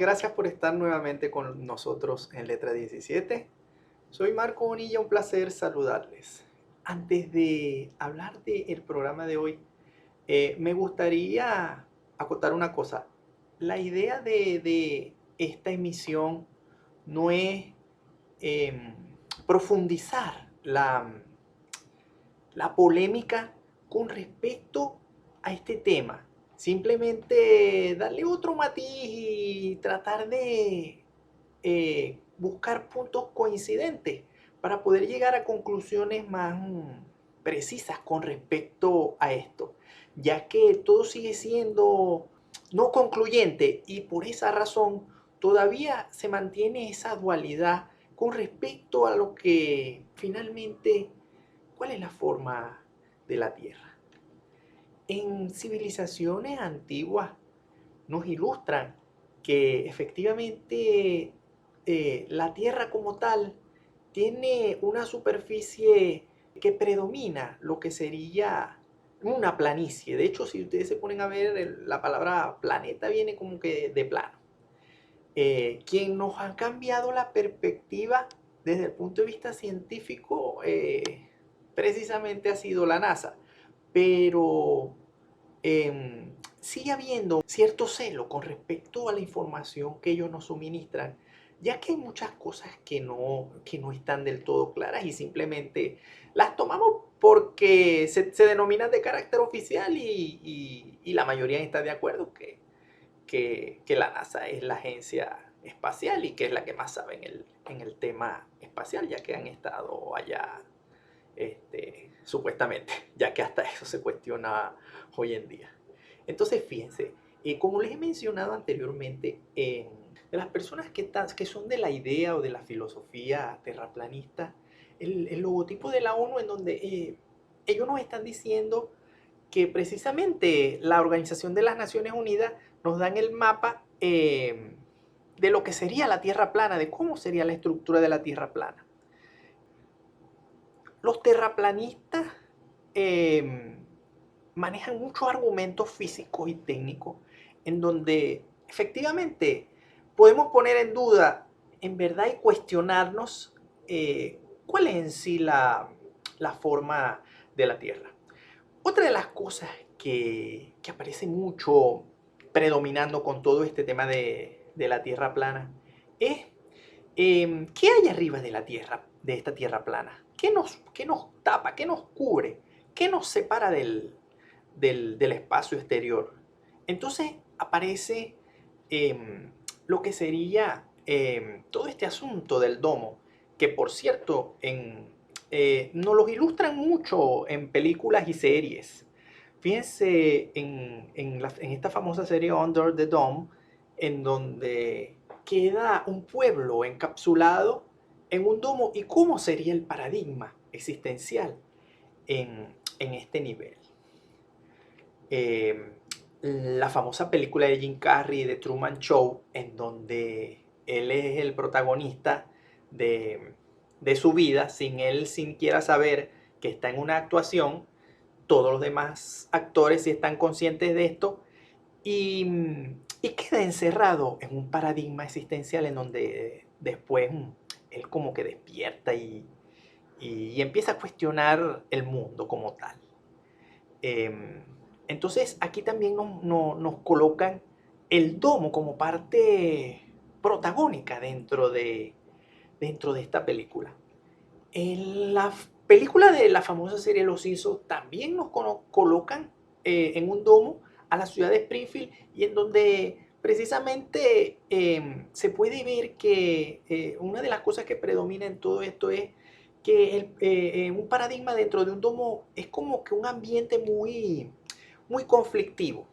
gracias por estar nuevamente con nosotros en Letra 17. Soy Marco Bonilla, un placer saludarles. Antes de hablar del programa de hoy, me gustaría acotar una cosa. La idea de esta emisión no es em, profundizar la polémica con respecto a este tema. Simplemente darle otro matiz y tratar de buscar puntos coincidentes para poder llegar a conclusiones más precisas con respecto a esto, ya que todo sigue siendo no concluyente y por esa razón todavía se mantiene esa dualidad con respecto a lo que finalmente, ¿cuál es la forma de la Tierra? En civilizaciones antiguas nos ilustran que efectivamente la Tierra como tal tiene una superficie que predomina lo que sería una planicie. De hecho, si ustedes se ponen a ver, la palabra planeta viene como que de plano. Quien nos ha cambiado la perspectiva desde el punto de vista científico precisamente ha sido la NASA. Pero sigue habiendo cierto celo con respecto a la información que ellos nos suministran, ya que hay muchas cosas que no están del todo claras y simplemente las tomamos porque se denominan de carácter oficial y la mayoría está de acuerdo que la NASA es la agencia espacial y que es la que más sabe en el tema espacial, ya que han estado allá supuestamente, ya que hasta eso se cuestiona hoy en día. Entonces, fíjense, como les he mencionado anteriormente, de las personas que son de la idea o de la filosofía terraplanista, el logotipo de la ONU en donde ellos nos están diciendo que precisamente la Organización de las Naciones Unidas nos dan el mapa de lo que sería la Tierra plana, de cómo sería la estructura de la Tierra plana. Los terraplanistas manejan muchos argumentos físicos y técnicos en donde efectivamente podemos poner en duda, en verdad, y cuestionarnos cuál es en sí la forma de la Tierra. Otra de las cosas que aparece mucho predominando con todo este tema de la Tierra plana es ¿qué hay arriba de la Tierra, de esta Tierra plana? Qué nos tapa? ¿Qué nos cubre? ¿Qué nos separa del espacio exterior? Entonces aparece lo que sería todo este asunto del domo, que por cierto nos los ilustran mucho en películas y series. Fíjense en esta famosa serie Under the Dome, en donde queda un pueblo encapsulado en un domo y cómo sería el paradigma existencial en este nivel. Eh, la famosa película de Jim Carrey, de Truman Show, en donde él es el protagonista de su vida, sin él siquiera saber que está en una actuación. Todos los demás actores sí están conscientes de esto y, y queda encerrado en un paradigma existencial en donde después él como que despierta y empieza a cuestionar el mundo como tal. Eh, entonces aquí también nos colocan el domo como parte protagónica dentro de esta película. En la película de la famosa serie Los Simpsons también nos colocan en un domo a la ciudad de Springfield y en donde precisamente se puede ver que una de las cosas que predomina en todo esto es que un paradigma dentro de un domo es como que un ambiente muy conflictivo.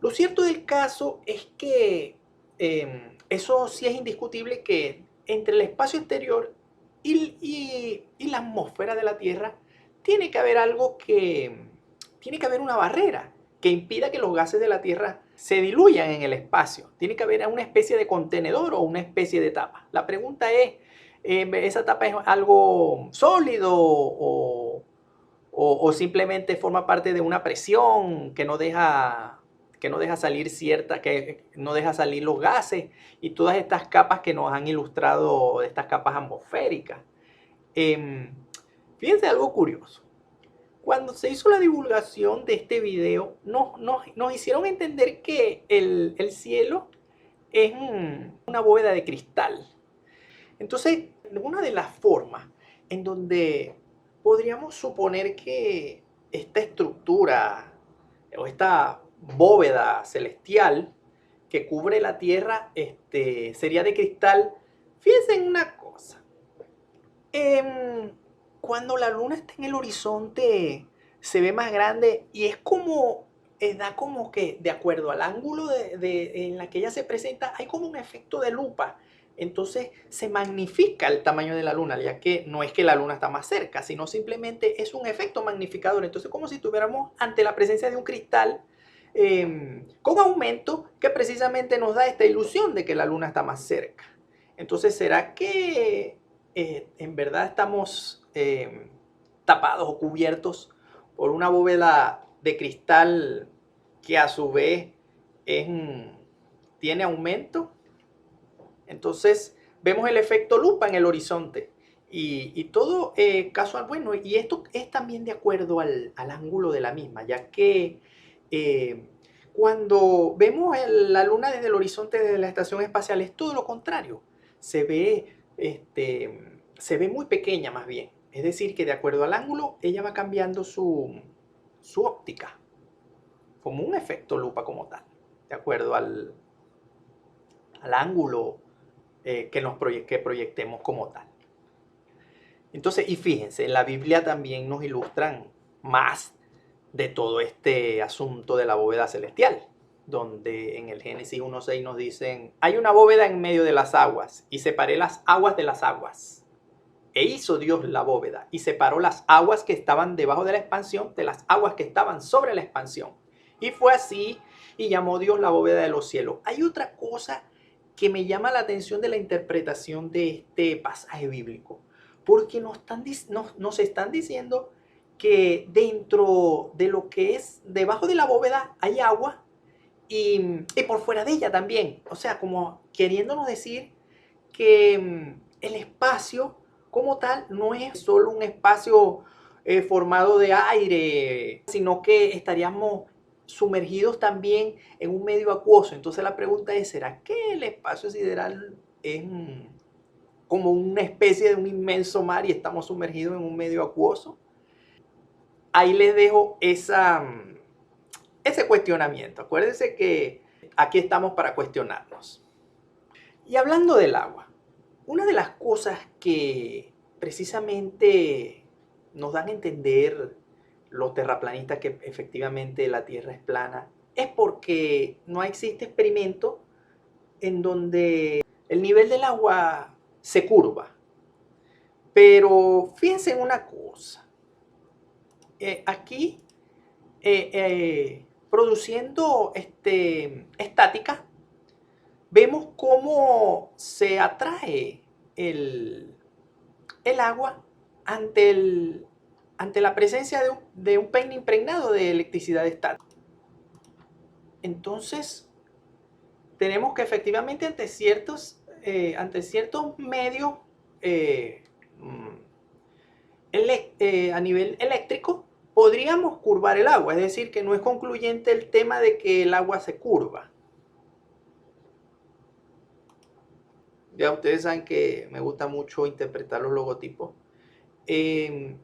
Lo cierto del caso es que eso sí es indiscutible que entre el espacio exterior y la atmósfera de la Tierra tiene que haber tiene que haber una barrera que impida que los gases de la Tierra se diluyan en el espacio. Tiene que haber una especie de contenedor o una especie de tapa. La pregunta es, ¿esa tapa es algo sólido o simplemente forma parte de una presión que no deja que no deja salir que no deja salir los gases y todas estas capas que nos han ilustrado, estas capas atmosféricas. Fíjense algo curioso. Cuando se hizo la divulgación de este video, nos hicieron entender que el cielo es una bóveda de cristal. Entonces, una de las formas en donde podríamos suponer que esta estructura o esta bóveda celestial que cubre la Tierra sería de cristal. Fíjense en una cosa. Cuando la luna está en el horizonte se ve más grande y es como, da como que de acuerdo al ángulo en la que ella se presenta, hay como un efecto de lupa. Entonces se magnifica el tamaño de la luna, ya que no es que la luna está más cerca, sino simplemente es un efecto magnificador. Entonces como si estuviéramos ante la presencia de un cristal con aumento que precisamente nos da esta ilusión de que la luna está más cerca. Entonces, ¿será que en verdad estamos tapados o cubiertos por una bóveda de cristal que a su vez tiene aumento? Entonces vemos el efecto lupa en el horizonte y todo casual. Bueno, y esto es también de acuerdo al ángulo de la misma, ya que cuando vemos la luna desde el horizonte de la estación espacial es todo lo contrario. Se ve muy pequeña más bien. Es decir, que de acuerdo al ángulo, ella va cambiando su óptica, como un efecto lupa como tal, de acuerdo al ángulo que proyectemos como tal. Entonces, y fíjense, en la Biblia también nos ilustran más de todo este asunto de la bóveda celestial, donde en el Génesis 1:6 nos dicen, hay una bóveda en medio de las aguas, y separé las aguas de las aguas. E hizo Dios la bóveda, y separó las aguas que estaban debajo de la expansión de las aguas que estaban sobre la expansión. Y fue así, y llamó Dios la bóveda de los cielos. Hay otra cosa que me llama la atención de la interpretación de este pasaje bíblico, porque nos están diciendo que dentro de lo que es debajo de la bóveda hay agua y por fuera de ella también. O sea, como queriéndonos decir que el espacio como tal no es solo un espacio formado de aire, sino que estaríamos sumergidos también en un medio acuoso. Entonces la pregunta es, ¿será que el espacio sideral es como una especie de un inmenso mar y estamos sumergidos en un medio acuoso? Ahí les dejo ese cuestionamiento. Acuérdense que aquí estamos para cuestionarnos. Y hablando del agua, una de las cosas que precisamente nos dan a entender los terraplanistas que efectivamente la Tierra es plana es porque no existe experimento en donde el nivel del agua se curva. Pero fíjense en una cosa. Aquí, produciendo estática, vemos cómo se atrae el agua ante la presencia de un peine impregnado de electricidad estática. Entonces, tenemos que efectivamente ante ciertos medios a nivel eléctrico, podríamos curvar el agua. Es decir, que no es concluyente el tema de que el agua se curva. Ya ustedes saben que me gusta mucho interpretar los logotipos. Este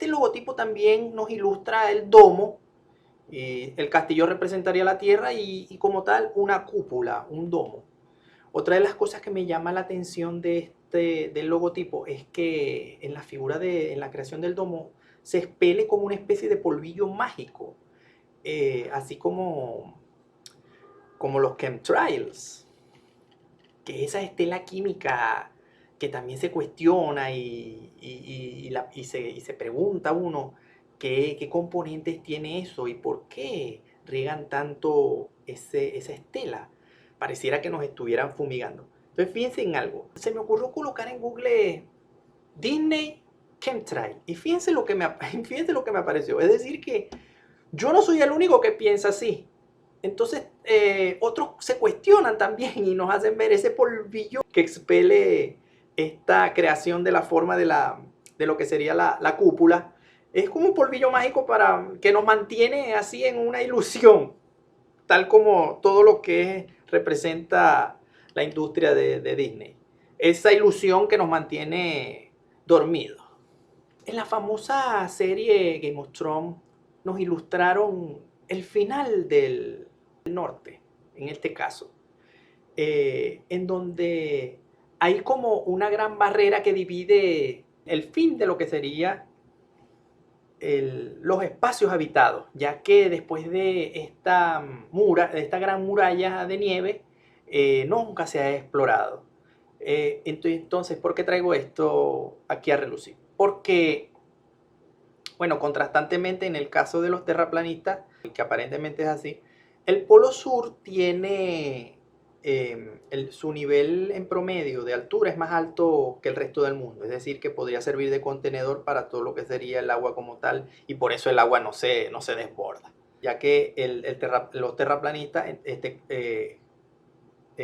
logotipo también nos ilustra el domo. El castillo representaría la tierra y como tal una cúpula, un domo. Otra de las cosas que me llama la atención del logotipo es que en la figura en la creación del domo se expele como una especie de polvillo mágico, así como los chemtrails, que esa estela química que también se cuestiona y se pregunta uno qué componentes tiene eso y por qué riegan tanto esa estela. Pareciera que nos estuvieran fumigando. Entonces fíjense en algo. Se me ocurrió colocar en Google Disney Chemtrail y fíjense lo que me apareció. Es decir que Yo no soy el único que piensa así. Entonces, otros se cuestionan también y nos hacen ver ese polvillo que expele esta creación de la forma de lo que sería la cúpula. Es como un polvillo mágico que nos mantiene así en una ilusión, tal como todo lo que representa la industria de Disney. Esa ilusión que nos mantiene dormidos. En la famosa serie Game of Thrones nos ilustraron el final del norte, en este caso, en donde hay como una gran barrera que divide el fin de lo que sería los espacios habitados, ya que después de esta gran muralla de nieve, nunca se ha explorado. Entonces, ¿por qué traigo esto aquí a relucir? Porque, bueno, contrastantemente en el caso de los terraplanistas, que aparentemente es así, el Polo Sur tiene su nivel en promedio de altura es más alto que el resto del mundo, es decir, que podría servir de contenedor para todo lo que sería el agua como tal, y por eso el agua no se desborda, ya que los terraplanistas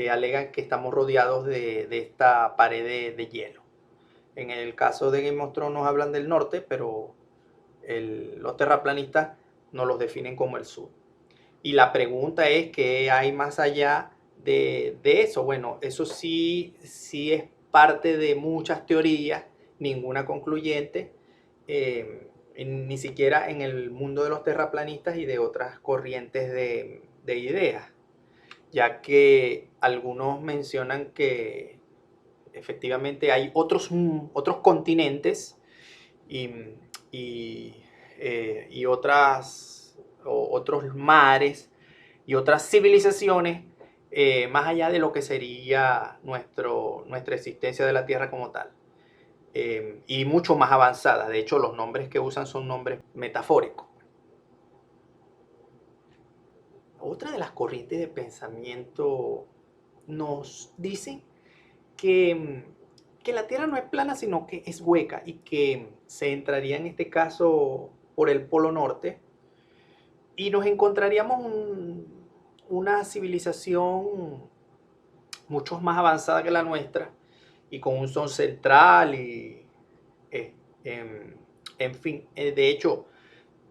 alegan que estamos rodeados de esta pared de hielo. En el caso de Game of Thrones nos hablan del norte, pero los terraplanistas nos los definen como el sur. Y la pregunta es, ¿qué hay más allá de eso? Bueno, eso sí es parte de muchas teorías, ninguna concluyente, ni siquiera en el mundo de los terraplanistas y de otras corrientes de ideas, ya que algunos mencionan que efectivamente hay otros continentes y, y otros mares y otras civilizaciones más allá de lo que sería nuestra existencia de la Tierra como tal. Y mucho más avanzadas. De hecho, los nombres que usan son nombres metafóricos. Otra de las corrientes de pensamiento nos dicen que la Tierra no es plana, sino que es hueca y que se entraría en este caso por el Polo Norte y nos encontraríamos una civilización mucho más avanzada que la nuestra y con un sol central y en fin, de hecho,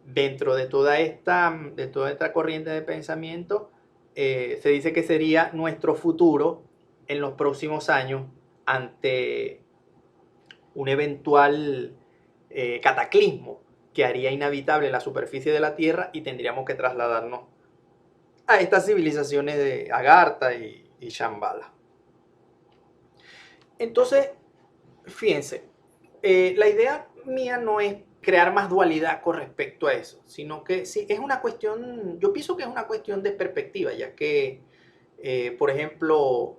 dentro de toda esta corriente de pensamiento, se dice que sería nuestro futuro en los próximos años ante un eventual cataclismo que haría inhabitable la superficie de la Tierra y tendríamos que trasladarnos a estas civilizaciones de Agartha y Shambhala. Entonces, fíjense, la idea mía no es crear más dualidad con respecto a eso, sino que sí, es una cuestión, yo pienso que es una cuestión de perspectiva, ya que, por ejemplo,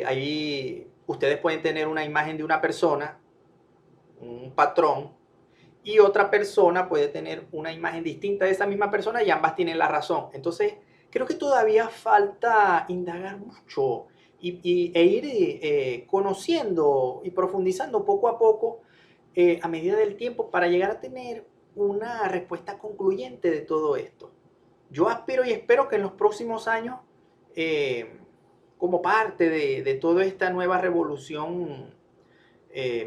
ahí ustedes pueden tener una imagen de una persona, un patrón, y otra persona puede tener una imagen distinta de esa misma persona y ambas tienen la razón. Entonces, creo que todavía falta indagar mucho e ir conociendo y profundizando poco a poco a medida del tiempo para llegar a tener una respuesta concluyente de todo esto. Yo aspiro y espero que en los próximos años, eh, como parte de toda esta nueva revolución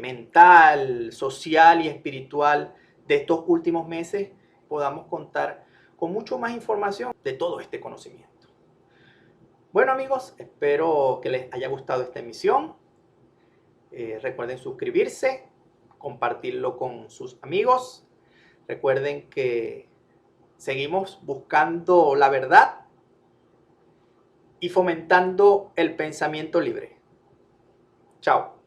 mental, social y espiritual de estos últimos meses, podamos contar con mucho más información de todo este conocimiento. Bueno amigos, espero que les haya gustado esta emisión. Recuerden suscribirse, compartirlo con sus amigos. Recuerden que seguimos buscando la verdad y fomentando el pensamiento libre. Chao.